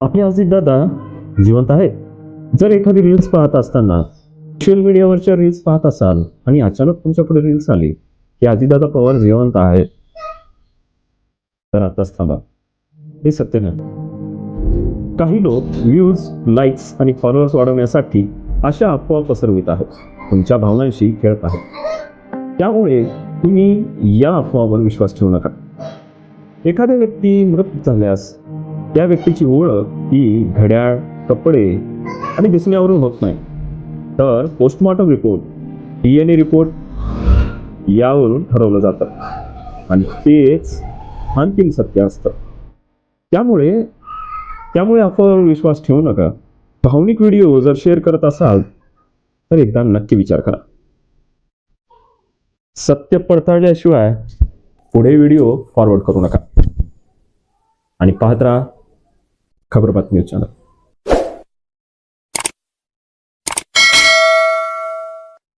आपले अजितदादा जिवंत आहेत. जर एखादी रील्स पाहत असताना सोशल मीडियावरच्या रील्स पाहत असाल आणि अचानक तुमच्याकडे रील्स आली की अजितदादा पवार जिवंत आहेत, तर आताच थांबा. हे सत्य नाही. काही लोक व्ह्यूज, लाईक्स आणि फॉलोअर्स वाढवण्यासाठी अशा अफवा पसरवित आहेत, तुमच्या भावनांशी खेळत आहेत. त्यामुळे तुम्ही या अफवावर विश्वास ठेवू नका. एखाद्या व्यक्ती मृत झाल्यास त्या व्यक्तीची ओळख ही घड्याळ, कपडे आणि दिसण्यावरून होत नाही, तर पोस्टमॉर्टम रिपोर्ट, DNA रिपोर्ट यावरून ठरवलं जातं आणि तेच अंतिम सत्य असतं. त्यामुळे अफवावर विश्वास ठेवू नका. भावनिक व्हिडिओ जर शेअर करत असाल तर एकदा नक्की विचार करा. सत्य पडताळल्याशिवाय पुढे व्हिडिओ फॉरवर्ड करू नका आणि पाहत राहा खबर बातमी चॅनल.